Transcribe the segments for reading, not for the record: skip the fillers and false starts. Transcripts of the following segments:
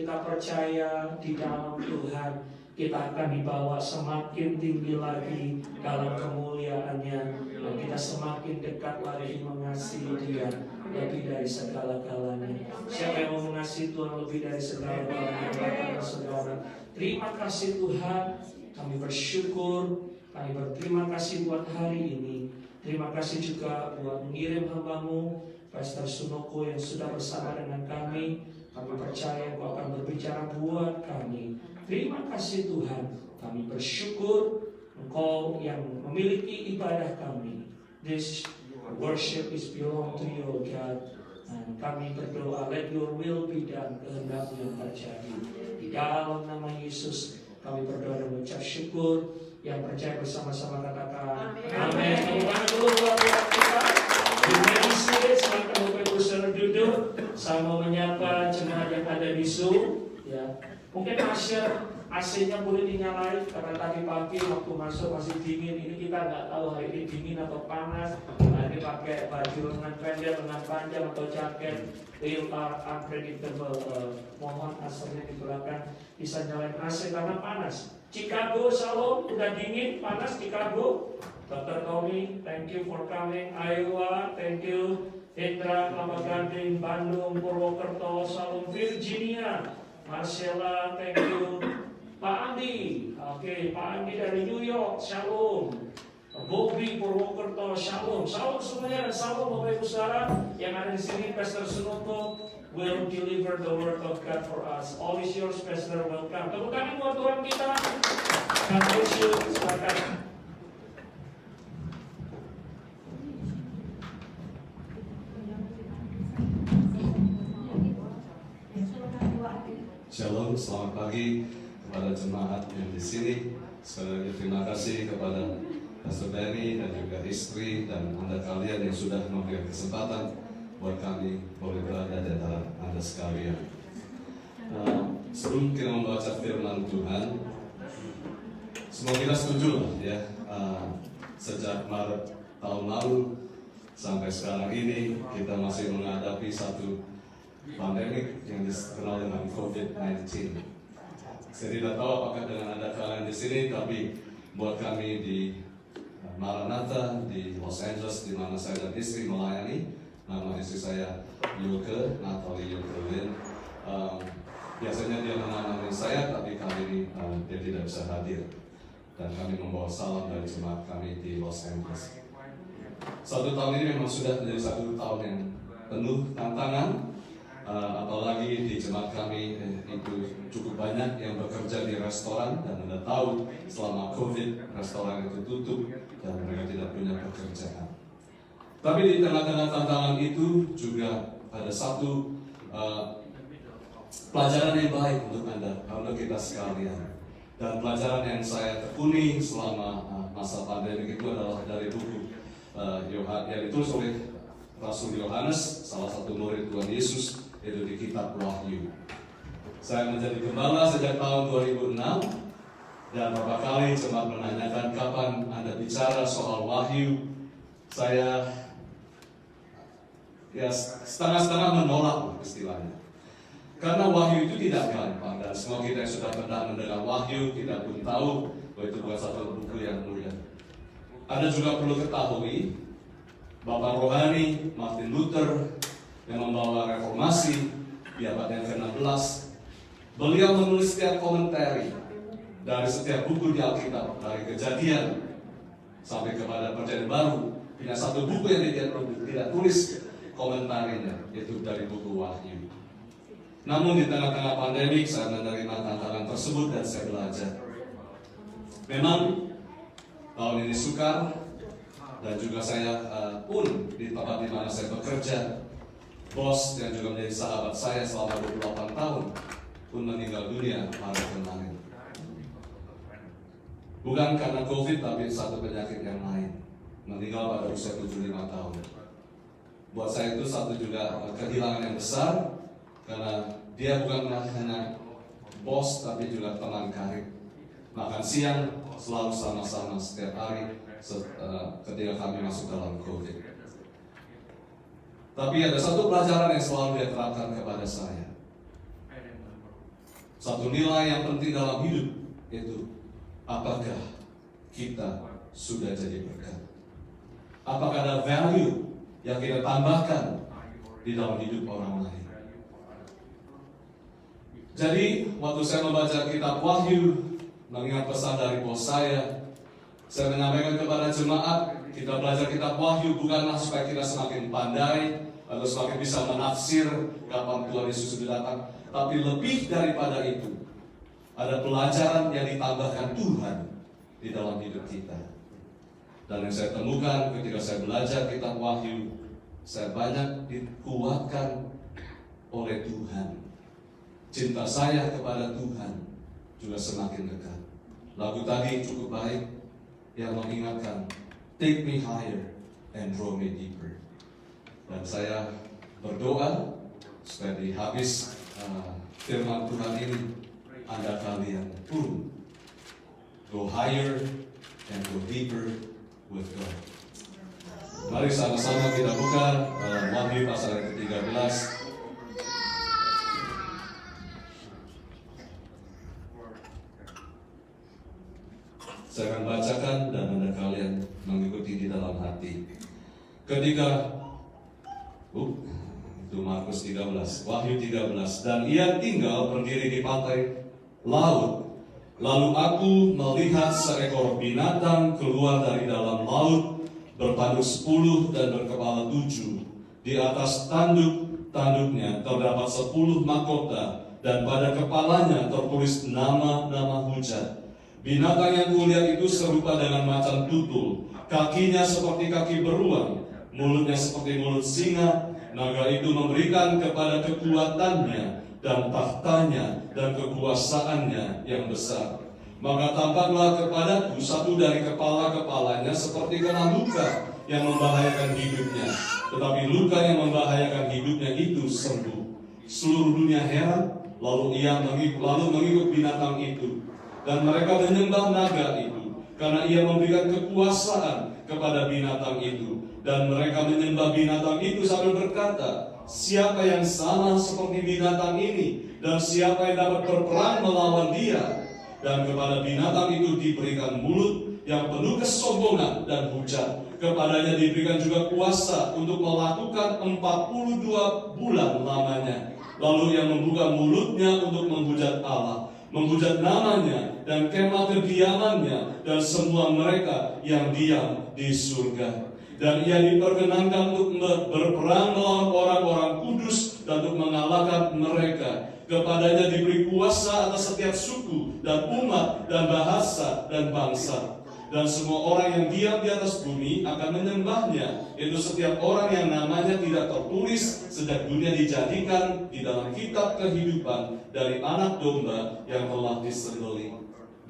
kita percaya di dalam Tuhan, kita akan dibawa semakin tinggi lagi dalam kemuliaan-Nya, dan kita semakin dekat lagi mengasihi Dia lebih dari segala-galanya. Siapa yang mau mengasihi Tuhan lebih dari segala-galanya? Bapak dan saudara, terima kasih Tuhan. Kami bersyukur, kami berterima kasih buat hari ini. Terima kasih juga buat mengirim hamba-Mu Pastor Sunoko yang sudah bersama dengan kami. Kami percaya Engkau akan berbicara buat kami. Terima kasih Tuhan. Kami bersyukur Engkau yang memiliki ibadah kami. This worship is belong to you, God. Dan kami berdoa, let your will be done, kehendak-Mu yang terjadi. Di dalam nama Yesus kami berdoa dan mengucap syukur. Yang percaya bersama-sama katakan amin. Tepuk dulu buat kita. Terima kasih. Silakan Bapak Ibu Saudara duduk. Saya mau menyapa jemaat yang ada di Zoom. Ya, mungkin AC-nya boleh dinyalain karena tadi pagi waktu masuk masih dingin. Ini kita nggak tahu hari ini dingin atau panas. Nah, ini pakai baju lengan pendek, lengan panjang atau jaket. Real unpredictable. Mohon AC-nya di belakang bisa nyalain AC karena panas. Chicago, Shalom, udah dingin, panas Chicago. Dr. Tommy, thank you for coming. Iowa, thank you. Indra, Kelapa Gading, Bandung, Purwokerto, Shalom, Virginia. Marcella, thank you. Pak Andi, oke, Pak Andi dari New York, Shalom. Bobby, Purwokerto, Shalom. Shalom semuanya, Shalom Bapak Ibu Saudara yang ada di sini. Pastor Sunoko will deliver the word of God for us. All is yours, Pastor. Welcome. Tepuk tangan buat Tuhan kita. God bless you. Silakan. Shalom, selamat pagi kepada jemaat yang di sini. Sekali lagi terima kasih kepada Pastor Benny dan juga istri dan Anda kalian yang sudah memberikan kesempatan buat kami boleh berada di antara Anda sekalian. Sebelum kita membaca firman Tuhan, semua kita setuju lah ya, sejak Maret tahun lalu sampai sekarang ini kita masih menghadapi satu pandemik yang dikenal dengan COVID-19. Saya tidak tahu apakah dengan ada kalian di sini, tapi buat kami di Maranatha di Los Angeles, di mana saya dan istri melayani. Nama istri saya Yuke, Natalie Yuke Lin. Biasanya dia menemani saya, tapi kali ini dia tidak bisa hadir. Dan kami membawa salam dari jemaat kami di Los Angeles. Satu tahun ini memang sudah menjadi satu tahun yang penuh tantangan. Apalagi di jemaat kami itu cukup banyak yang bekerja di restoran, dan Anda tahu selama COVID restoran itu tutup dan mereka tidak punya pekerjaan. Tapi di tengah-tengah tantangan itu juga ada satu pelajaran yang baik untuk Anda, untuk kita sekalian. Dan pelajaran yang saya tekuni selama masa pandemi itu adalah dari buku yang ditulis oleh Rasul Yohanes, salah satu murid Tuhan Yesus, itu di kitab Wahyu. Saya menjadi gembala sejak tahun 2006, dan beberapa kali jemaat menanyakan kapan Anda bicara soal Wahyu. Saya ya setengah-setengah menolak istilahnya, karena Wahyu itu tidak gampang, dan semua kita yang sudah pernah mendengar Wahyu kita pun tahu bahwa itu bukan satu buku yang mudah. Anda juga perlu ketahui Bapak Rohani Martin Luther yang membawa reformasi di abad yang ke-16, beliau menulis setiap komentari dari setiap buku di Alkitab, dari Kejadian sampai kepada Perjanjian Baru, punya satu buku yang dia tidak tulis komentarinya, yaitu dari buku Wahyu. Namun di tengah-tengah pandemik saya menerima tantangan tersebut dan saya belajar. Memang tahun ini sukar, dan juga saya pun di tempat di mana saya bekerja, bos yang juga menjadi sahabat saya selama 28 tahun pun meninggal dunia Maret kemarin. Bukan karena COVID, tapi satu penyakit yang lain. Meninggal pada usia 75 tahun. Buat saya itu satu juga kehilangan yang besar, karena dia bukan hanya bos, tapi juga teman karib. Makan siang selalu sama-sama setiap hari ketika kami masuk dalam COVID. Tapi ada satu pelajaran yang selalu dia terapkan kepada saya. Satu nilai yang penting dalam hidup itu, apakah kita sudah jadi berkat? Apakah ada value yang kita tambahkan di dalam hidup orang lain? Jadi waktu saya membaca kitab Wahyu, mengingat pesan dari bos saya menyampaikan kepada jemaat, kita belajar kitab Wahyu bukanlah supaya kita semakin pandai atau semakin bisa menafsir kapan Tuhan Yesus sudah datang, tapi lebih daripada itu, ada pelajaran yang ditambahkan Tuhan di dalam hidup kita. Dan yang saya temukan ketika saya belajar kitab Wahyu, saya banyak dikuatkan oleh Tuhan. Cinta saya kepada Tuhan juga semakin dekat. Lagu tadi cukup baik yang mengingatkan, take me higher and draw me deeper. Dan saya berdoa supaya di habis firman Tuhan ini, Anda kalian pun go higher and go deeper with God. Mari sama-sama kita buka Wahyu pasal yang ke-13. Saya akan bacakan dan Anda kalian mengikuti di dalam hati. Ketika itu Markus 13, Wahyu 13, dan ia tinggal berdiri di pantai laut. Lalu aku melihat seekor binatang keluar dari dalam laut, bertanduk 10 dan berkepala 7. Di atas tanduknya terdapat 10 mahkota, dan pada kepalanya tertulis nama-nama hujat. Binatang yang kulihat itu serupa dengan macan tutul, kakinya seperti kaki beruang, mulutnya seperti mulut singa. Naga itu memberikan kepada kekuatannya dan tahtanya dan kekuasaannya yang besar. Maka tampaklah kepadaku satu dari kepala-kepalanya seperti kena luka yang membahayakan hidupnya. Tetapi luka yang membahayakan hidupnya itu sembuh. Seluruh dunia heran, lalu mengikut binatang itu. Dan mereka menyembah naga itu, karena ia memberikan kekuasaan kepada binatang itu. Dan mereka menyembah binatang itu sambil berkata, siapa yang sama seperti binatang ini, dan siapa yang dapat berperang melawan dia? Dan kepada binatang itu diberikan mulut yang penuh kesombongan dan hujat. Kepadanya diberikan juga kuasa untuk melakukan 42 bulan lamanya. Lalu ia membuka mulutnya untuk menghujat Allah, menghujat namanya dan kemah kediamannya dan semua mereka yang diam di surga. Dan ia diperkenankan untuk berperang melawan orang-orang kudus dan untuk mengalahkan mereka. Kepadanya diberi kuasa atas setiap suku dan umat dan bahasa dan bangsa. Dan semua orang yang diam di atas bumi akan menyembahnya, yaitu setiap orang yang namanya tidak tertulis sejak dunia dijadikan di dalam kitab kehidupan dari anak domba yang telah disembelih.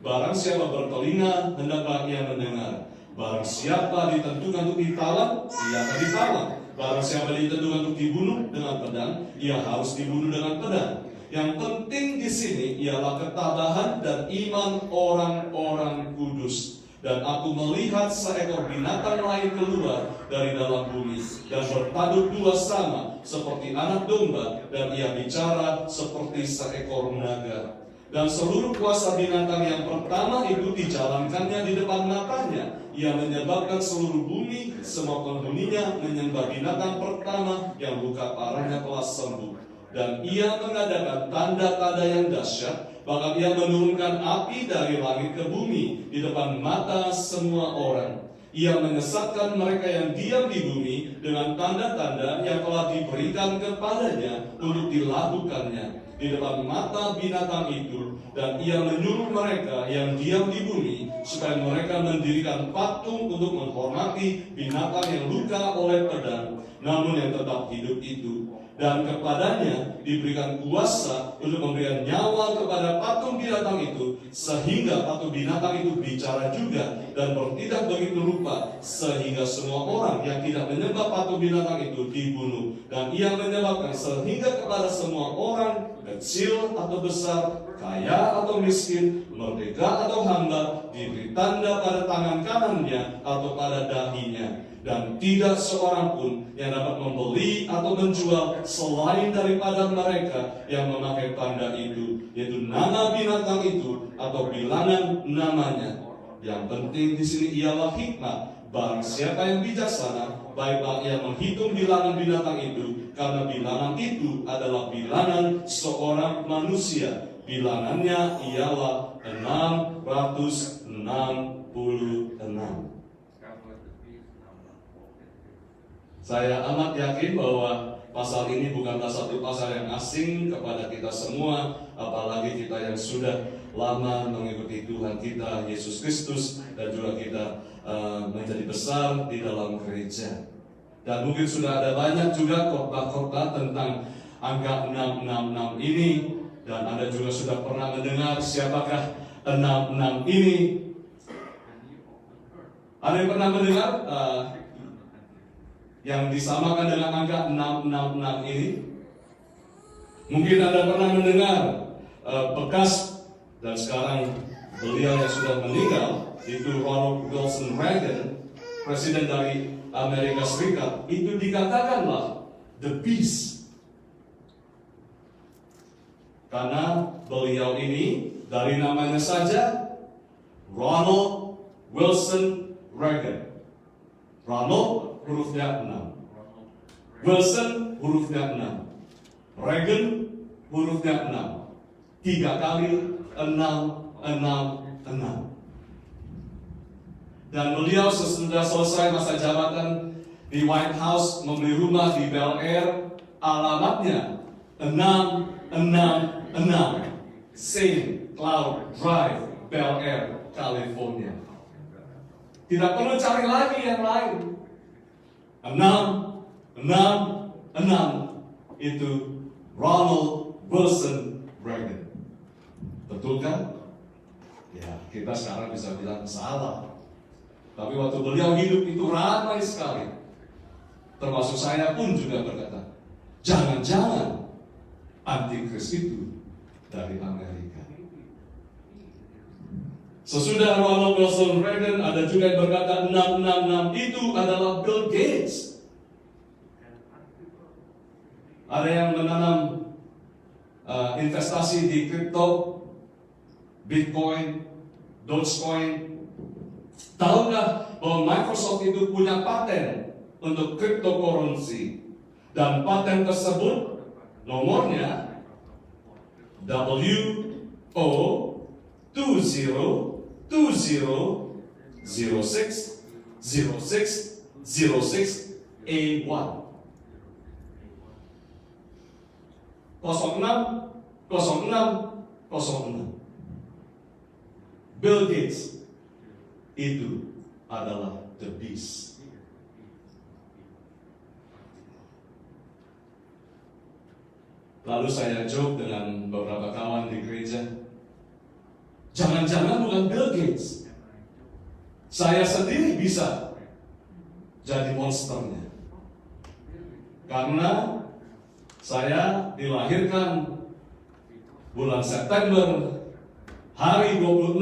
Barang siapa bertelinga, hendaklah ia mendengar. Barang siapa ditentukan untuk ditawan, ia akan ditawan. Barang siapa ditentukan untuk dibunuh dengan pedang, ia harus dibunuh dengan pedang. Yang penting di sini ialah ketabahan dan iman orang-orang kudus. Dan aku melihat seekor binatang lain keluar dari dalam bumi dan bertanduk 2 sama seperti anak domba, dan ia bicara seperti seekor naga. Dan seluruh kuasa binatang yang pertama itu dijalankannya di depan matanya. Ia menyebabkan seluruh bumi, semua penghuninya menyembah binatang pertama yang luka parahnya telah sembuh. Dan ia mengadakan tanda-tanda yang dahsyat, bahkan ia menurunkan api dari langit ke bumi di depan mata semua orang. Ia menyesatkan mereka yang diam di bumi dengan tanda-tanda yang telah diberikan kepadanya untuk dilakukannya di depan mata binatang itu. Dan ia menyuruh mereka yang diam di bumi supaya mereka mendirikan patung untuk menghormati binatang yang luka oleh pedang, namun yang tetap hidup itu. Dan kepadanya diberikan kuasa untuk memberikan nyawa kepada patung binatang itu, sehingga patung binatang itu bicara juga dan bertindak begitu rupa, sehingga semua orang yang tidak menyembah patung binatang itu dibunuh. Dan ia menyebabkan sehingga kepada semua orang, kecil atau besar, kaya atau miskin, merdeka atau hamba, diberi tanda pada tangan kanannya atau pada dahinya. Dan tidak seorang pun yang dapat membeli atau menjual selain daripada mereka yang memakai tanda itu, yaitu nama binatang itu atau bilangan namanya. Yang penting di sini ialah hikmah. Barang siapa yang bijaksana, baiklah ia menghitung bilangan binatang itu, karena bilangan itu adalah bilangan seorang manusia. Bilangannya ialah 666. Saya amat yakin bahwa pasal ini bukanlah satu pasal yang asing kepada kita semua, apalagi kita yang sudah lama mengikuti Tuhan kita Yesus Kristus, dan juga kita menjadi besar di dalam gereja. Dan mungkin sudah ada banyak juga khotbah-khotbah tentang angka 666 ini, dan Anda juga sudah pernah mendengar siapakah 66 ini. Ada yang pernah mendengar yang disamakan dengan angka 666 ini? Mungkin Anda pernah mendengar bekas, dan sekarang beliau yang sudah meninggal, itu Ronald Wilson Reagan, presiden dari Amerika Serikat, itu dikatakanlah the beast. Karena beliau ini dari namanya saja Ronald Wilson Reagan. Ronald hurufnya 6, Wilson hurufnya 6, Reagan hurufnya 6, 3 kali 666. Dan beliau sesudah selesai masa jabatan di White House, membeli rumah di Bel Air, alamatnya 666 St. Cloud Drive, Bel Air, California. Tidak perlu cari lagi yang lain. 666 itu Ronald Wilson Reagan. Betul kan? Ya, kita sekarang bisa bilang salah. Tapi waktu beliau hidup itu ramai sekali. Termasuk saya pun juga berkata, jangan-jangan antikris itu dari Amerika. Sesudah Ronald Wilson Reagan, ada juga yang berkata 666 itu adalah Bill Gates. Ada yang menanam investasi di kripto, Bitcoin, Dogecoin. Tahukah bahwa Microsoft itu punya paten untuk cryptocurrency, dan paten tersebut nomornya WO2020060606A1 060606. Bill Gates itu adalah the beast. Lalu saya joke dengan beberapa kawan di gereja, jangan-jangan bukan Bill Gates, saya sendiri bisa jadi monsternya. Karena saya dilahirkan bulan September hari 26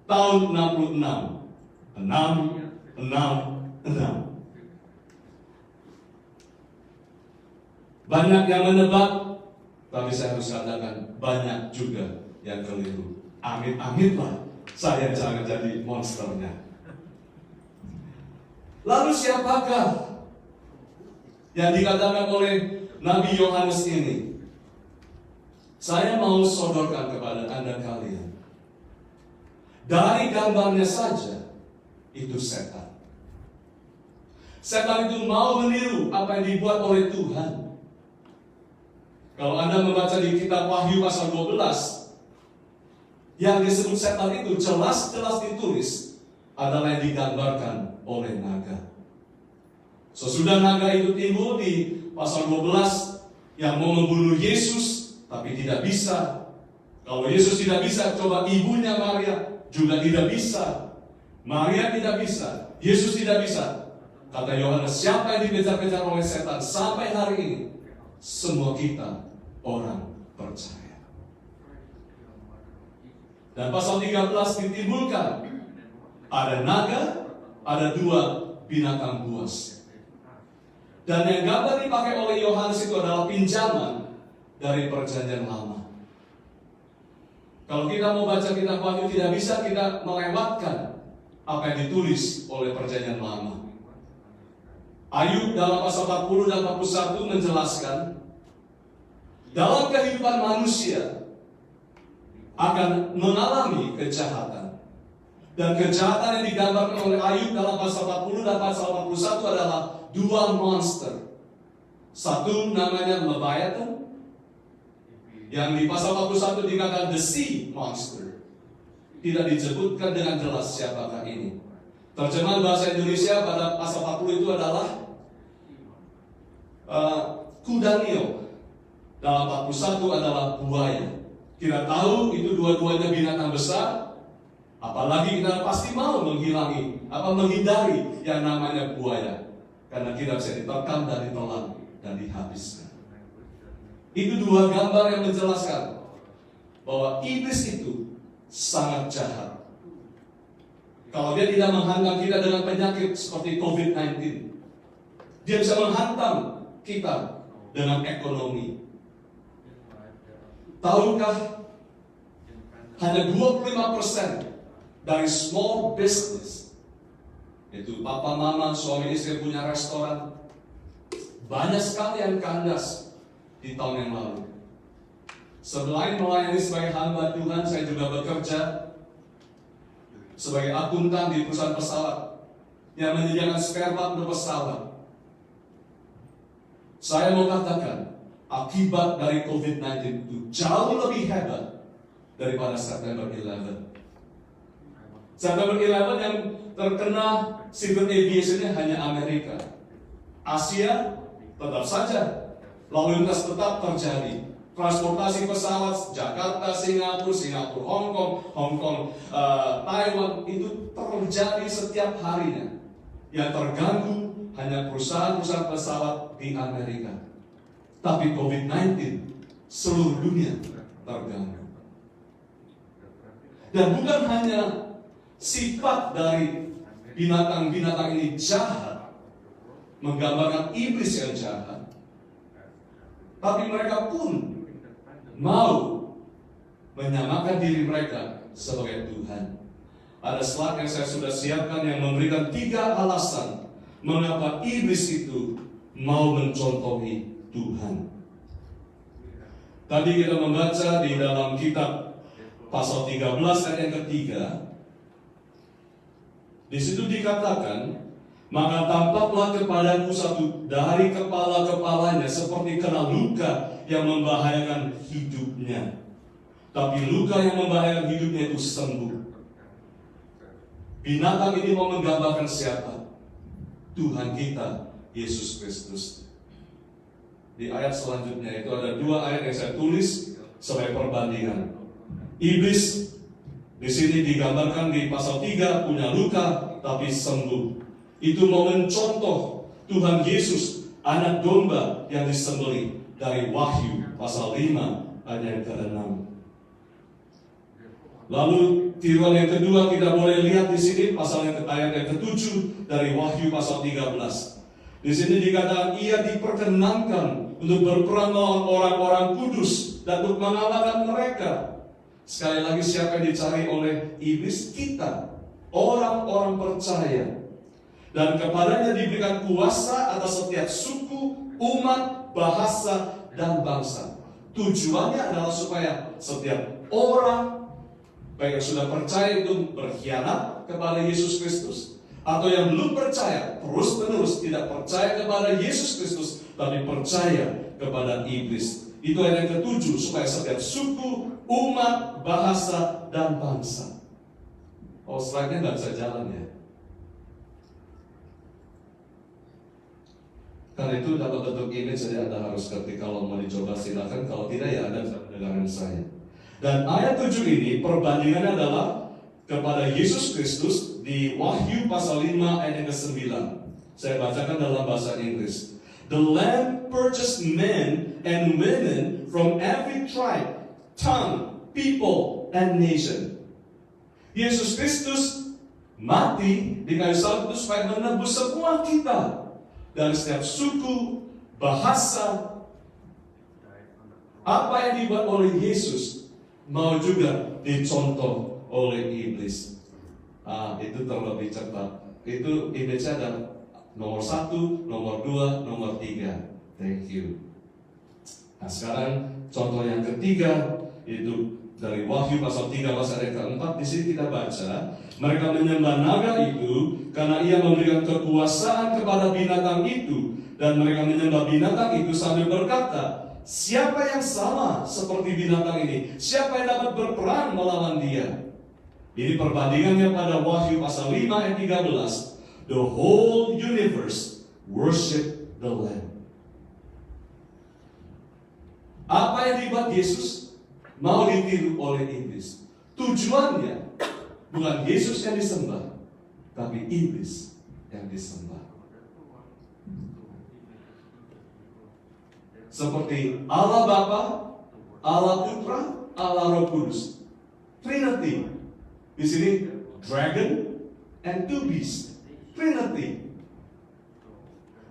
tahun 66. 666. Banyak yang menebak, tapi saya harus katakan banyak juga yang keliru. Amit-amit lah, saya jangan jadi monsternya. Lalu siapakah yang dikatakan oleh Nabi Yohanes ini? Saya mau sodorkan kepada Anda kalian. Dari gambarnya saja, itu setan. Setan itu mau meniru apa yang dibuat oleh Tuhan. Kalau Anda membaca di kitab Wahyu pasal 12, yang disebut setan itu jelas-jelas ditulis adalah yang digambarkan oleh naga. Sesudah naga itu timbul di pasal 12, yang mau membunuh Yesus, tapi tidak bisa. Kalau Yesus tidak bisa, coba ibunya Maria juga tidak bisa. Maria tidak bisa, Yesus tidak bisa. Kata Yohanes, siapa yang dikejar-kejar oleh setan sampai hari ini? Semua kita orang percaya. Dan pasal 13 ditimbulkan, ada naga, ada 2 binatang buas. Dan yang gambar dipakai oleh Yohanes itu adalah pinjaman dari perjanjian lama. Kalau kita mau baca kitab Wahyu, tidak bisa kita melewatkan apa yang ditulis oleh perjanjian lama. Ayub dalam pasal 40 dan 41 menjelaskan, dalam kehidupan manusia akan mengalami kejahatan. Dan kejahatan yang digambarkan oleh Ayub dalam pasal 40 dan pasal 41 adalah dua monster. Satu namanya Leviathan, yang di pasal 41 dikatakan the sea monster. Tidak disebutkan dengan jelas siapakah ini. Terjemahan bahasa Indonesia pada pasal 40 itu adalah kuda Nil. Dalam 41 adalah buaya. Kita tahu itu dua-duanya binatang besar. Apalagi kita pasti mau menghindari yang namanya buaya. Karena kita bisa diterkam dan ditelan dan dihabiskan. Itu dua gambar yang menjelaskan bahwa iblis itu sangat jahat. Kalau dia tidak menghantam kita dengan penyakit seperti COVID-19, dia bisa menghantam kita dengan ekonomi. Tahukah hanya 25% dari small business, itu papa mama suami istri punya restoran, banyak sekali yang kandas di tahun yang lalu. Selain melayani sebagai hamba Tuhan, saya juga bekerja sebagai akuntan di perusahaan pesawat yang menyediakan spare part untuk pesawat. Saya mau katakan, akibat dari COVID-19 itu jauh lebih hebat daripada September 11. September 11 yang terkena civil aviation-nya hanya Amerika. Asia tetap saja lalu lintas tetap terjadi. Transportasi pesawat Jakarta, Singapura, Hong Kong, Taiwan itu terjadi setiap harinya. Yang terganggu hanya perusahaan-perusahaan pesawat di Amerika. Tapi COVID-19 seluruh dunia terganggu. Dan bukan hanya sifat dari binatang-binatang ini jahat, menggambarkan iblis yang jahat, tapi mereka pun mau menyamakan diri mereka sebagai Tuhan. Ada slide yang saya sudah siapkan yang memberikan 3 alasan mengapa iblis itu mau mencontohi Tuhan. Tadi kita membaca di dalam kitab pasal 13 ayat yang ketiga. Di situ dikatakan, maka tampaklah kepadaku satu dari kepala-kepalanya seperti kena luka yang membahayakan hidupnya. Tapi luka yang membahayakan hidupnya itu sembuh. Binatang ini mau menggambarkan siapa? Tuhan kita, Yesus Kristus. Di ayat selanjutnya itu ada 2 ayat yang saya tulis sebagai perbandingan. Iblis di sini digambarkan di pasal 3 punya luka tapi sembuh. Itu mau mencontoh Tuhan Yesus, anak domba yang disembelih dari Wahyu pasal 5 ayat yang ke-6. Lalu tiruan yang kedua kita boleh lihat di sini pasal ayat yang ke-7 dari Wahyu pasal 13. Di sini dikatakan ia diperkenankan untuk berperang melawan orang-orang kudus dan untuk mengalahkan mereka. Sekali lagi siapa yang dicari oleh iblis? Kita, orang-orang percaya. Dan kepadanya diberikan kuasa atas setiap suku, umat, bahasa, dan bangsa. Tujuannya adalah supaya setiap orang, baik yang sudah percaya itu berkhianat kepada Yesus Kristus, atau yang belum percaya, terus-menerus tidak percaya kepada Yesus Kristus, tapi percaya kepada iblis. Itu yang ke-7, supaya setiap suku, umat, bahasa, dan bangsa. Oh, slide-nya nggak bisa jalan ya. Karena itu dapat bentuk image, jadi Anda harus ngerti. Kalau mau dicoba silakan, kalau tidak ya Anda bisa mendengarkan saya. Dan ayat 7 ini perbandingannya adalah kepada Yesus Kristus di Wahyu pasal 5 ayat yang ke-9. Saya bacakan dalam bahasa Inggris. The Lamb purchased men and women from every tribe, tongue, people, and nation. Yesus Kristus mati di kayu salib itu supaya menebus semua kita. dari setiap suku, bahasa, apa yang dibuat oleh Yesus mau juga dicontoh oleh iblis. Itu terlebih cepat. Itu image-nya ada nomor 1, nomor 2, nomor 3. Thank you. Nah sekarang contoh yang ketiga itu dari Wahyu pasal 3 ayat ke-4. Di sini kita baca, mereka menyembah naga itu karena ia memberikan kekuasaan kepada binatang itu, dan mereka menyembah binatang itu sambil berkata, siapa yang sama seperti binatang ini? Siapa yang dapat berperang melawan dia? Ini perbandingannya pada Wahyu pasal 5 ayat 13. The whole universe worship the Lamb. Apa yang dibuat Yesus mau ditiru oleh iblis. Tujuannya bukan Yesus yang disembah, tapi iblis yang disembah. Seperti Allah Bapa, Allah Putra, Allah Roh Kudus. Trinity. Di sini dragon and two beasts. Trinity.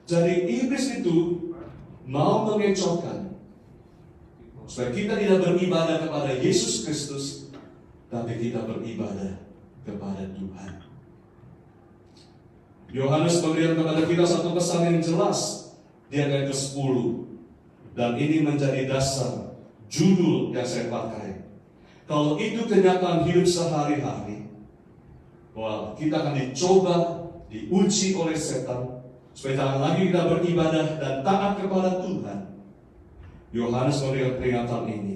Jadi iblis itu mau mengecohkan supaya kita tidak beribadah kepada Yesus Kristus, tapi kita beribadah kepada Tuhan. Yohanes memberikan kepada kita satu pesan yang jelas di ayat ke-10, dan ini menjadi dasar judul yang saya pakai. Kalau itu kenyataan hidup sehari-hari, bahwa kita akan dicoba, diuji oleh setan, supaya jangan lagi kita beribadah dan taat kepada Tuhan. Yohanes memberikan peringatan ini.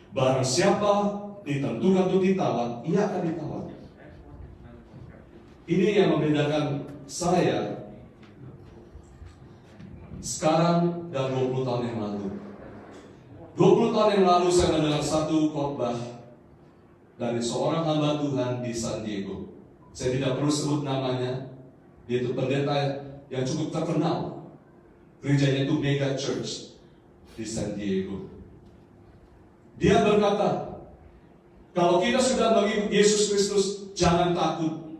Barang siapa ditentukan untuk ditawan, ia akan ditawan. Ini yang membedakan saya sekarang dan 20 tahun yang lalu. 20 tahun yang lalu saya mendengar satu khotbah dari seorang hamba Tuhan di San Diego. Saya tidak perlu sebut namanya. Dia itu pendeta yang cukup terkenal. Gerejanya itu Mega Church di San Diego. Dia berkata, kalau kita sudah mengikut Yesus Kristus, jangan takut.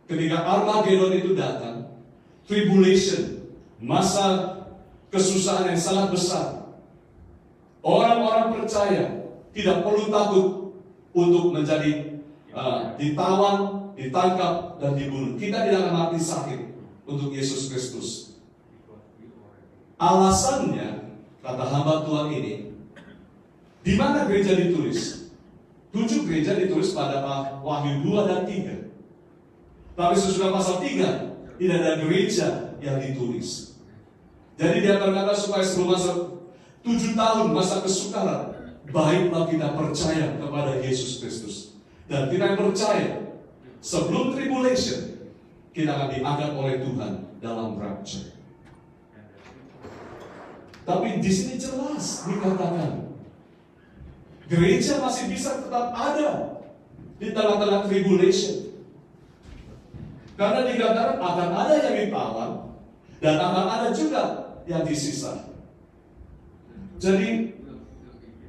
Ketika Armageddon itu datang, tribulation, masa kesusahan yang sangat besar, orang-orang percaya tidak perlu takut untuk menjadi ditawan, ditangkap, dan dibunuh. Kita tidak akan mati sakit untuk Yesus Kristus. Alasannya, kata hamba Tuhan ini, di mana gereja ditulis? 7 gereja ditulis pada Wahyu 2 dan 3. Tapi sesudah pasal 3, tidak ada gereja yang ditulis. Jadi dia berkata supaya sebelum masa 7 tahun masa kesukaran, baiklah kita percaya kepada Yesus Kristus. Dan kita yang percaya, sebelum tribulation, kita akan diangkat oleh Tuhan dalam rapture. Tapi di sini jelas dikatakan, gereja masih bisa tetap ada di tengah-tengah tribulation. Karena dikatakan akan ada yang ditawan dan akan ada juga yang disisa. Jadi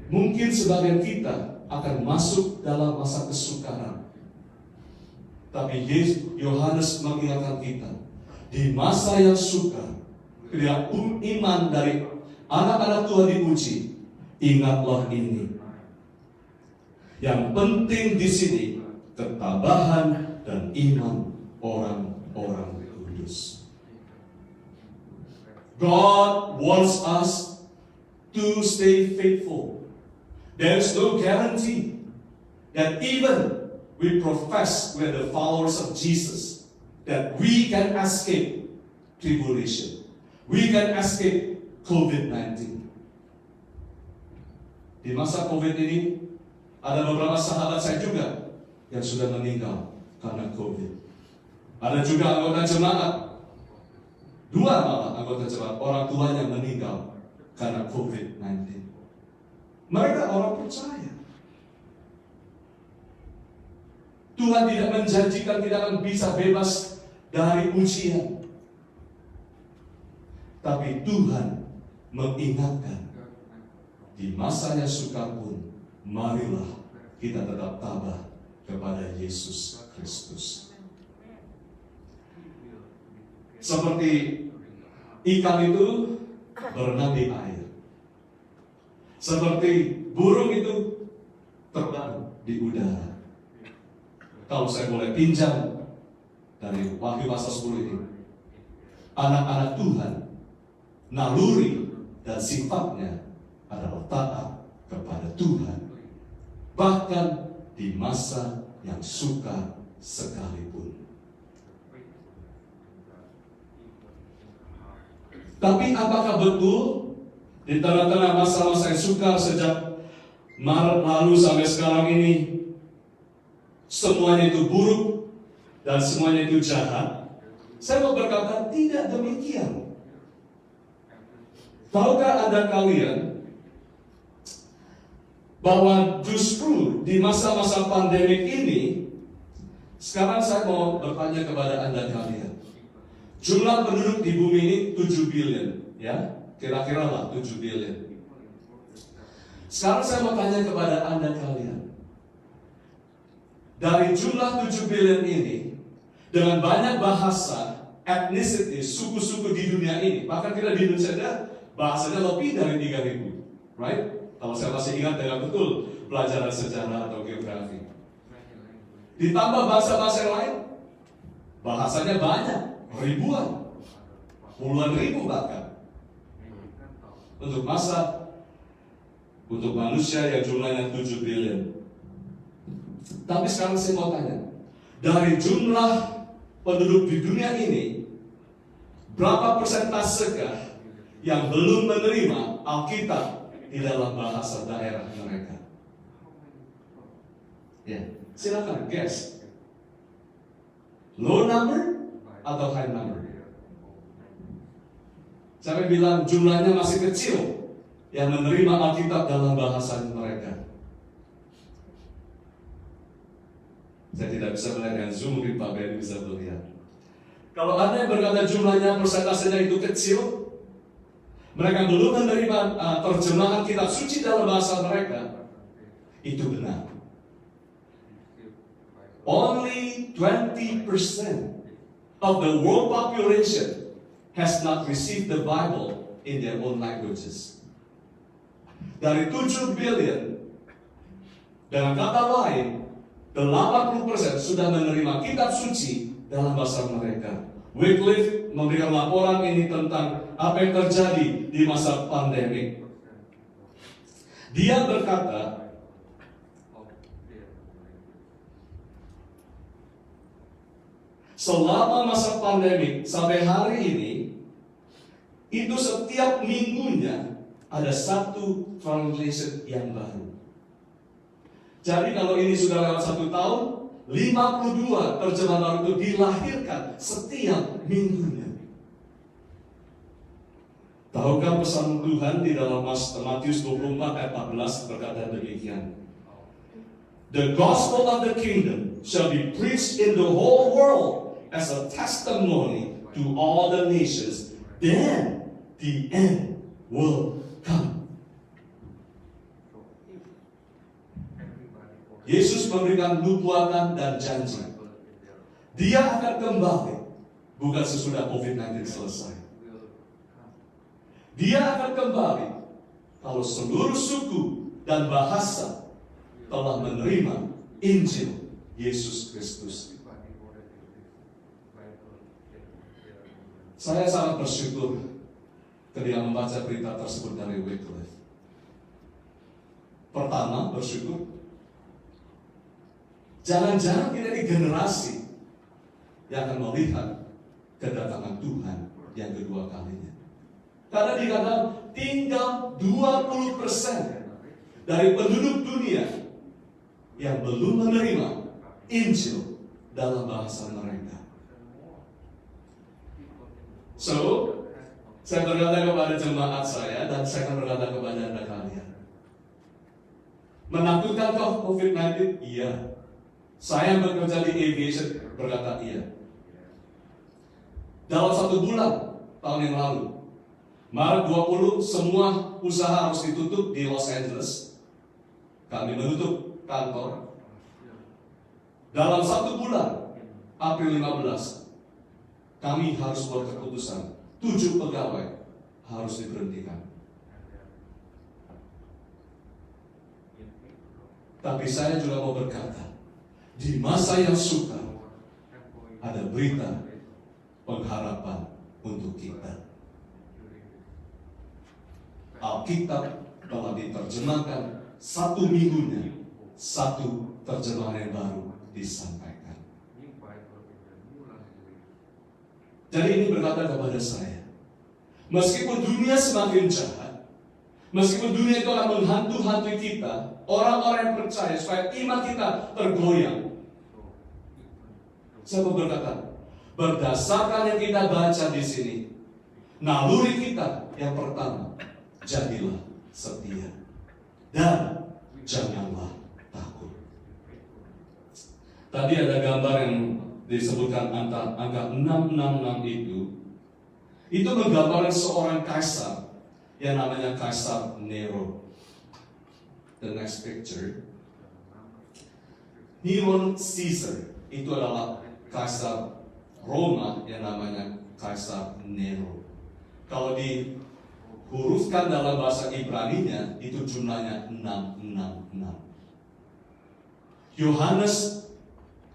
mungkin sebagian kita akan masuk dalam masa kesukaran. Tapi Yohanes mengingatkan kita, di masa yang sukar, ketika iman dari anak-anak Tuhan diuji, ingatlah ini. Yang penting di sini ketabahan dan iman orang-orang kudus. God wants us to stay faithful. There is no guarantee that even we profess we are the followers of Jesus, that we can escape tribulation. We can escape COVID-19. Di masa COVID ini, ada beberapa sahabat saya juga yang sudah meninggal karena COVID. Ada juga anggota jemaat, 2 malah anggota jemaat, orang tuanya meninggal karena COVID-19. Mereka orang percaya. Tuhan tidak menjanjikan kita akan bisa bebas dari ujian. Tapi Tuhan mengingatkan, di masa yang sukar pun, marilah kita tetap tabah kepada Yesus Kristus. Seperti ikan itu berenang di air. Seperti burung itu terbang di udara. Kalau saya boleh pinjam dari Wahyu pasal 10 ini, anak-anak Tuhan, naluri dan sifatnya adalah taat kepada Tuhan, bahkan di masa yang sukar sekalipun. Tapi apakah betul di tengah-tengah masa-masa yang sukar sejak Maret lalu sampai sekarang ini, semuanya itu buruk dan semuanya itu jahat? Saya mau berkata tidak demikian. Tahukah Anda kalian bahwa justru di masa-masa pandemik ini, sekarang saya mau bertanya kepada Anda kalian, jumlah penduduk di bumi ini 7 billion, ya, kira-kira lah 7 billion. Sekarang saya mau tanya kepada Anda kalian, dari jumlah 7 billion ini, dengan banyak bahasa, ethnicity, suku-suku di dunia ini, bahkan kita di Indonesia bahasanya lebih dari 3.000, right? Kalau saya masih ingat dengan betul pelajaran sejarah atau geografi. Ditambah bahasa-bahasa yang lain, bahasanya banyak, ribuan, puluhan ribu bahkan. Untuk manusia yang jumlahnya 7 billion. Tapi sekarang saya mau tanya, dari jumlah penduduk di dunia ini, berapa persentasenya yang belum menerima Alkitab di dalam bahasa daerah mereka? Ya, silakan guess. Low number atau high number? Saya bilang jumlahnya masih kecil yang menerima Alkitab dalam bahasa mereka. Saya tidak bisa melihat dengan zoom, mungkin Pak Ben bisa melihat. Kalau ada yang berkata jumlahnya persentasenya itu kecil, mereka belum menerima terjemahan kitab suci dalam bahasa mereka, itu benar. Only 20% of the world population has not received the Bible in their own languages. Dari 7 billion, dengan kata lain, 80% sudah menerima kitab suci dalam bahasa mereka. Wycliffe memberikan laporan ini tentang apa yang terjadi di masa pandemik. Dia berkata, selama masa pandemik sampai hari ini, itu setiap minggunya ada satu translation yang baru. Jadi kalau ini sudah lewat 1 tahun, 52 terjemahan baru itu dilahirkan setiap minggunya. Tahukah pesan Tuhan di dalam Matius 24 ayat 14 berkata demikian. The gospel of the kingdom shall be preached in the whole world as a testimony to all the nations. Then the end will come. Yesus memberikan nubuatan dan janji. Dia akan kembali bukan sesudah COVID-19 selesai. Dia akan kembali kalau seluruh suku dan bahasa telah menerima Injil Yesus Kristus. Saya sangat bersyukur ketika membaca berita tersebut dari Wycliffe. Pertama, bersyukur. Jangan-jangan kita ini generasi yang akan melihat kedatangan Tuhan yang kedua kalinya. Karena dikatakan tinggal 20% dari penduduk dunia yang belum menerima Injil dalam bahasa mereka. So, saya berkata kepada jemaat saya dan saya akan berkata kepada Anda kalian. Menakutkankah COVID-19? Iya. Saya bekerja di aviation berkata iya. Dalam 1 bulan tahun yang lalu, Maret 20, semua usaha harus ditutup di Los Angeles. Kami menutup kantor. Dalam 1 bulan, April 15, kami harus buat keputusan 7 pegawai harus diberhentikan. Tapi saya juga mau berkata, di masa yang sukar ada berita pengharapan untuk kita. Alkitab telah diterjemahkan 1 minggunya, 1 terjemahan yang baru disampaikan. Jadi ini berkata kepada saya, meskipun dunia semakin jahat, meskipun dunia itu akan menghantui kita, orang-orang yang percaya supaya iman kita tergoyang. Saya mau berkata, berdasarkan yang kita baca di sini, naluri kita yang pertama, jadilah setia dan janganlah takut. Tadi ada gambar yang disebutkan angka 666 itu menggambarkan seorang kaisar yang namanya Kaisar Nero. The next picture, Nero Caesar itu adalah kaisar Roma yang namanya Kaisar Nero. Kalau dihurufkan dalam bahasa Ibrani-nya itu jumlahnya 666. Yohanes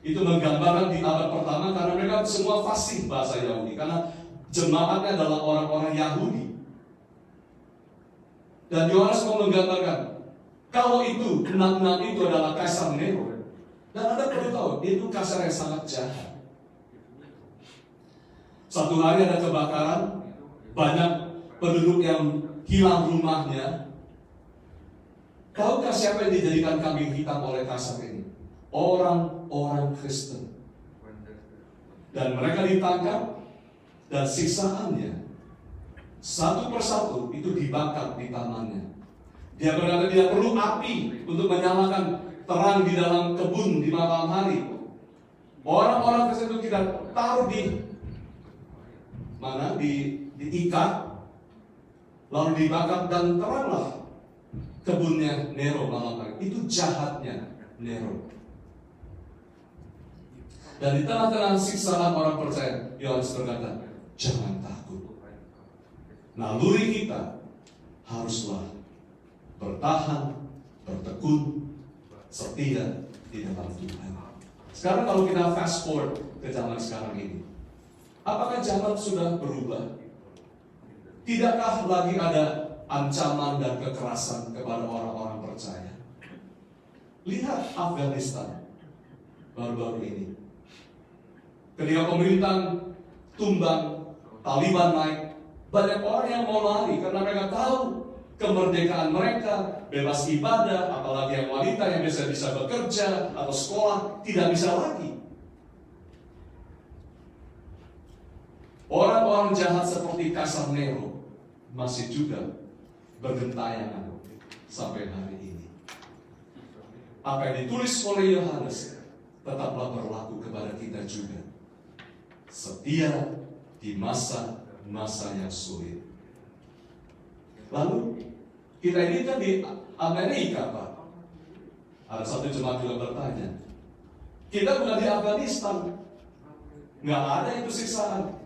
itu menggambarkan di abad pertama karena mereka semua fasih bahasa Yahudi, karena jemaatnya adalah orang-orang Yahudi. Dan Yohanes mau menggambarkan kalau itu 66 itu adalah Kaisar Nero. Dan Anda perlu tahu, itu kaisar yang sangat jahat. Satu hari ada kebakaran, banyak penduduk yang hilang rumahnya. Tahukah siapa yang dijadikan kambing hitam oleh kaisar ini? Orang-orang Kristen. Dan mereka ditangkap, dan siksaannya satu persatu itu dibakar di tamannya. Dia berkata tidak perlu api untuk menyalakan terang di dalam kebun di malam hari. Orang-orang Kristen itu kita taruh di mana? Diikat, lalu dibakar dan teranglah kebunnya Nero malam hari. Itu jahatnya Nero. Dan di tengah-tengah siksaan orang percaya, Yohanes berkata, jangan takut. Naluri kita haruslah bertahan, bertekun, setia di dalam Tuhan. Sekarang kalau kita fast forward ke zaman sekarang ini, apakah zaman sudah berubah? Tidakkah lagi ada ancaman dan kekerasan kepada orang-orang percaya? Lihat Afghanistan baru-baru ini. Ketika pemerintahan tumbang, Taliban naik, banyak orang yang mau lari karena mereka tahu kemerdekaan mereka, bebas ibadah, apalagi yang wanita yang bisa bekerja atau sekolah, tidak bisa lagi. Orang-orang jahat seperti Kaisar Nero masih juga bergentayangan sampai hari ini. Apa yang ditulis oleh Yohanes tetaplah berlaku kepada kita juga. Setia di masa-masa yang sulit. Lalu kita ini kan di Amerika, Pak. Ada satu jemaat juga bertanya, kita bukan di Afghanistan, nggak ada itu siksaan.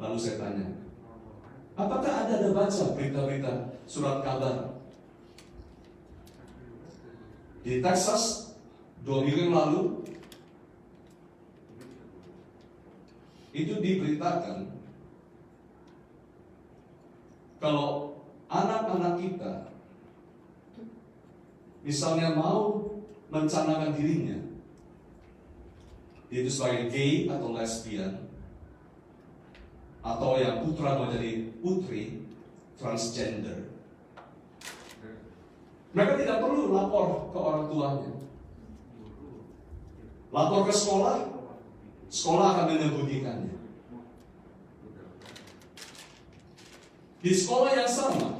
Lalu saya tanya, apakah Anda baca berita-berita surat kabar di Texas 2 minggu yang lalu? Itu diberitakan kalau anak-anak kita misalnya mau mencanangkan dirinya yaitu sebagai gay atau lesbian, atau yang putra mau jadi putri, transgender, mereka tidak perlu lapor ke orang tuanya. Lapor ke sekolah, sekolah akan menyembunyikannya. Di sekolah yang sama,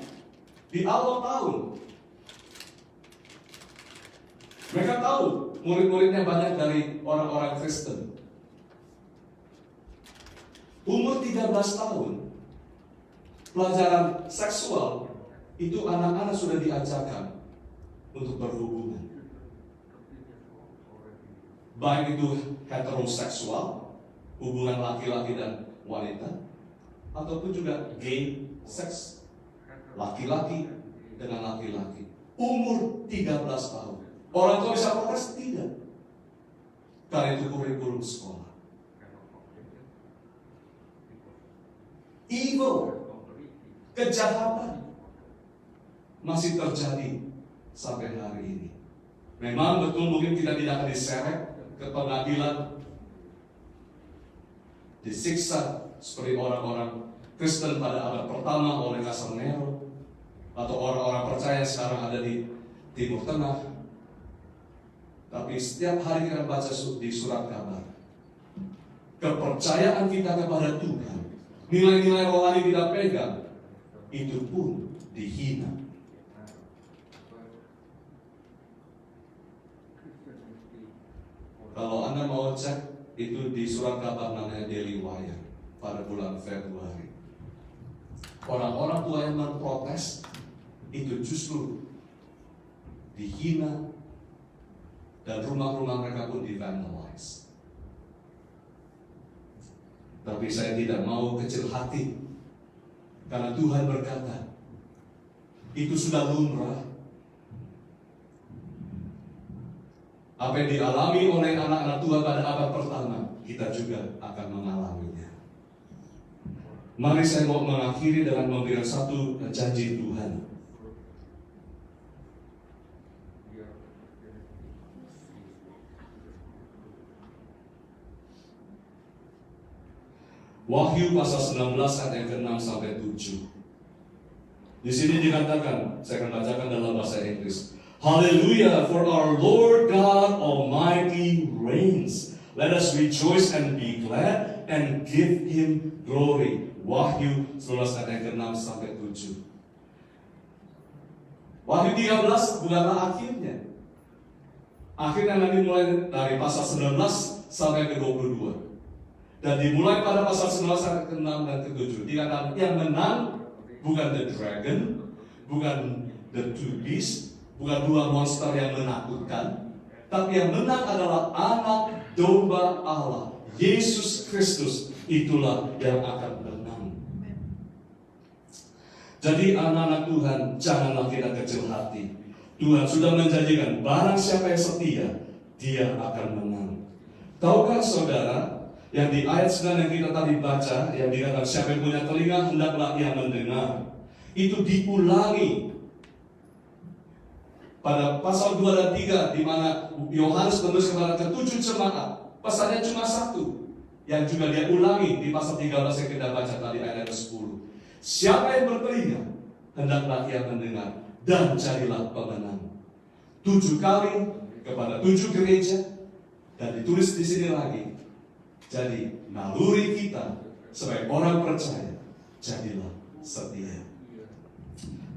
di awal tahun, mereka tahu murid-muridnya banyak dari orang-orang Kristen. Umur 13 tahun, pelajaran seksual, itu anak-anak sudah diajarkan untuk berhubungan. Baik itu heteroseksual, hubungan laki-laki dan wanita, ataupun juga gay seks, laki-laki dengan laki-laki. Umur 13 tahun. Orang tua bisa protes? Tidak. Karena itu kurikulum sekolah. Evil, kejahatan masih terjadi sampai hari ini. Memang betul mungkin kita tidak akan diseret ke pengadilan, disiksa seperti orang-orang Kristen pada abad pertama oleh Kaisar Nero, atau orang-orang percaya sekarang ada di Timur Tengah. Tapi setiap hari kita baca di surat kabar, kepercayaan kita kepada Tuhan, nilai-nilai rohani kita pegang, itu pun dihina. Kalau Anda mau cek, itu di surat kabar namanya Daily Wire pada bulan Februari. Orang-orang tua yang memprotes itu justru dihina dan rumah-rumah mereka pun divandalize. Tapi saya tidak mau kecil hati, karena Tuhan berkata itu sudah lumrah. Apa yang dialami oleh anak-anak Tuhan pada abad pertama, kita juga akan mengalaminya. Mari saya mau mengakhiri dengan memberikan satu janji Tuhan. Wahyu pasal 19 ayat yang ke-6 sampai 7. Di sini dikatakan, saya akan bacakan dalam bahasa Inggris. Hallelujah, for our Lord God Almighty reigns. Let us rejoice and be glad and give Him glory. Wahyu 19 ayat yang ke-6 sampai 7. Wahyu 13 bukanlah akhirnya. Akhirnya nanti mulai dari pasal 19 sampai ke 22. Dan dimulai pada pasal 19 ayat ke-6 dan ke-7. Dikatakan yang menang bukan the dragon, bukan the two beasts, bukan dua monster yang menakutkan, tapi yang menang adalah anak domba Allah, Yesus Kristus. Itulah yang akan menang. Jadi anak-anak Tuhan, janganlah kita kecil hati. Tuhan sudah menjanjikan, barang siapa yang setia, dia akan menang. Tahukah saudara, yang di ayat 9 yang kita tadi baca, yang dikatakan siapa yang punya telinga, hendaklah ia mendengar. Itu diulangi pada pasal 2 dan 3, di mana Yohanes menulis kepada ke-7 jemaat. Pesannya cuma satu, yang juga dia ulangi di pasal 13 yang kita baca tadi ayat 10. Siapa yang bertelinga, hendaklah ia mendengar, dan jadilah pemenang. 7 kali kepada 7 gereja, dan ditulis di sini lagi. Jadi naluri kita sebagai orang percaya, jadilah setia.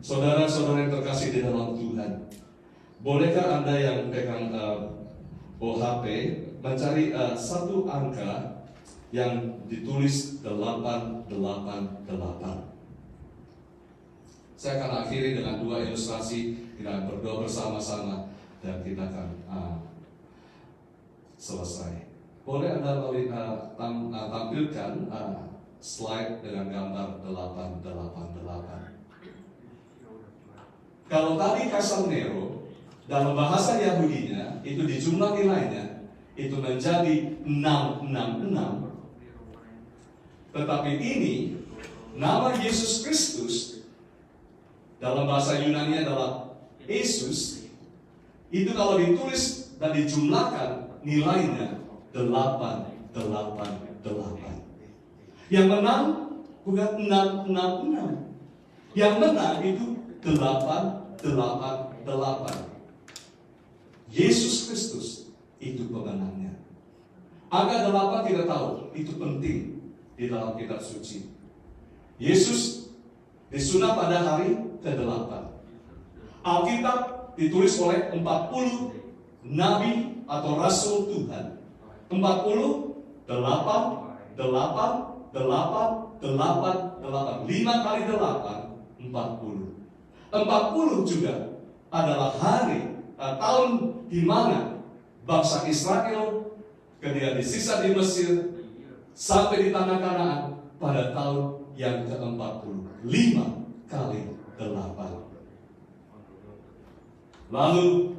Saudara-saudara yang terkasih di dalam Tuhan, bolehkah Anda yang pegang OHP mencari satu angka yang ditulis 888? Saya akan akhiri dengan 2 ilustrasi. Kita akan berdoa bersama-sama dan kita akan selesai. Boleh Anda tampilkan slide dengan gambar 888. Kalau tadi Kaisar Nero, dalam bahasa Yahudinya, itu di jumlah nilainya, itu menjadi 666. Tetapi ini, nama Yesus Kristus, dalam bahasa Yunani adalah Yesus, itu kalau ditulis dan dijumlahkan, nilainya 888. Yang menang bukan 666. Yang menang itu 888. Yesus Kristus itu pemenangnya. Angka 8 kita tahu, itu penting di dalam kitab suci. Yesus disunat pada hari ke-8. Alkitab ditulis oleh 40 nabi atau rasul Tuhan. 40, 8, 8, 8, 8, 8. 5 kali 8, 40. 40 juga adalah hari tahun di mana bangsa Israel ketika disiksa di Mesir sampai di tanah Kanaan pada tahun yang ke-40, 5 kali 8. Lalu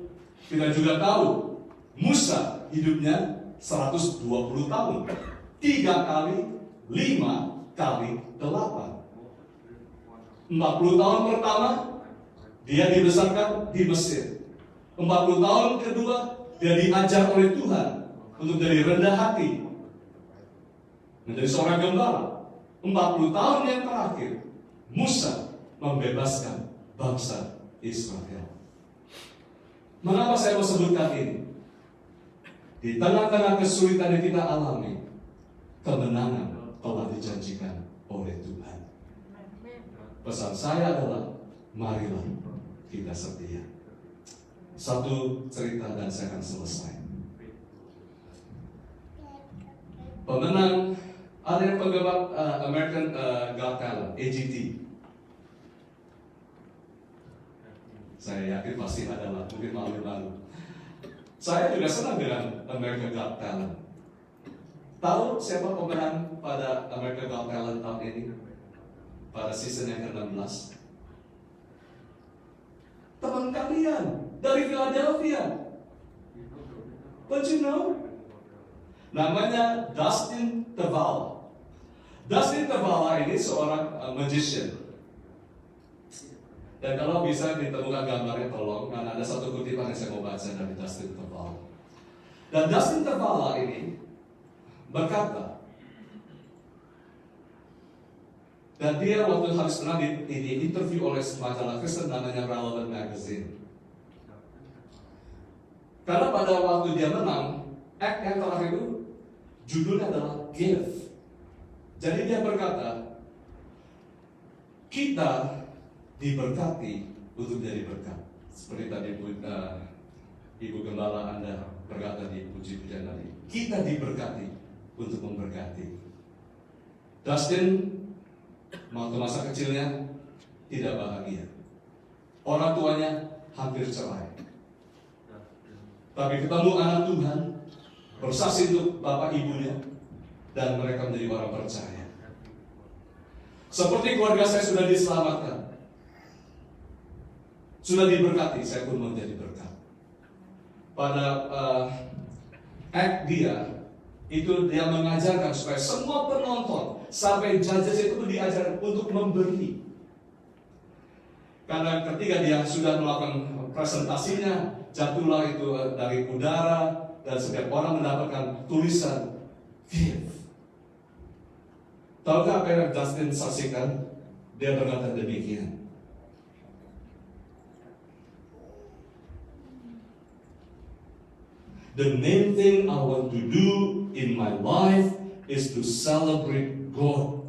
kita juga tahu Musa hidupnya 120 tahun, 3 kali 5 kali 8. 40 tahun pertama dia dibesarkan di Mesir. 40 tahun kedua dia diajar oleh Tuhan untuk dari rendah hati menjadi seorang gembala. 40 tahun yang terakhir Musa membebaskan bangsa Israel. Mengapa saya mau sebutkan ini? Di tengah-tengah kesulitan yang kita alami, kemenangan telah dijanjikan oleh Tuhan. Pesan saya adalah, marilah kita setia. Satu cerita dan saya akan selesai. Pemenang, ada yang penggemar American Got Talent, AGT. Saya yakin pasti adalah, mungkin malu-malu. Saya juga senang dengan American Got Talent. Tahu siapa pemenang pada American Got Talent tahun ini? Pada season yang ke-16? Teman kalian dari Philadelphia. But you know? Namanya Dustin Tavala. Dustin Tavala ini seorang magician. Dan kalau bisa ditemukan gambarnya tolong, karena ada satu kutipan yang saya mau baca dari Dustin Tavala. Dan Dustin Tavala ini berkata, dan dia waktu habis pernah di interview oleh majalah Kristen namanya Relevant Magazine. Karena pada waktu dia menang, act yang terakhir itu judulnya adalah Give. Jadi dia berkata, kita diberkati untuk jadi berkat. Seperti tadi Ibu Gembala Anda berkata di puji-pujian tadi. Kita diberkati untuk memberkati. Dustin waktu masa kecilnya tidak bahagia. Orang tuanya hampir cerai. Tapi ketemu anak Tuhan, bersaksi untuk bapak ibunya, dan mereka menjadi orang percaya. Seperti keluarga saya sudah diselamatkan, sudah diberkati, saya pun menjadi berkat. Pada act dia, itu dia mengajarkan supaya semua penonton sampai judges itu diajar untuk memberi. Karena ketika dia sudah melakukan presentasinya, jatuhlah itu dari udara dan setiap orang mendapatkan tulisan Give. Tahukah apa yang Dustin saksikan? Dia berkata demikian. The main thing I want to do in my life is to celebrate God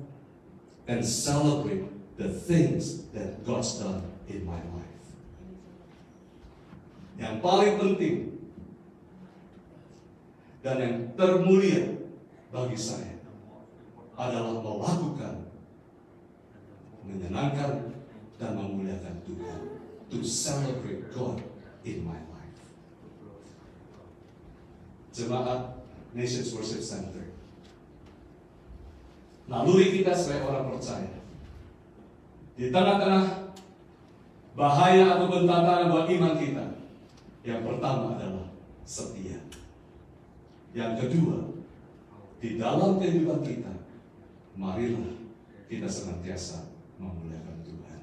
and celebrate the things that God's done in my life. Yang paling penting dan yang termulia bagi saya adalah melakukan, menyenangkan dan memuliakan Tuhan. To celebrate God in my life. Jemaat Nations Worship Center, naluri kita sebagai orang percaya di tengah-tengah bahaya atau tantangan buat iman kita, yang pertama adalah setia. Yang kedua, di dalam kehidupan kita, marilah kita senantiasa memuliakan Tuhan.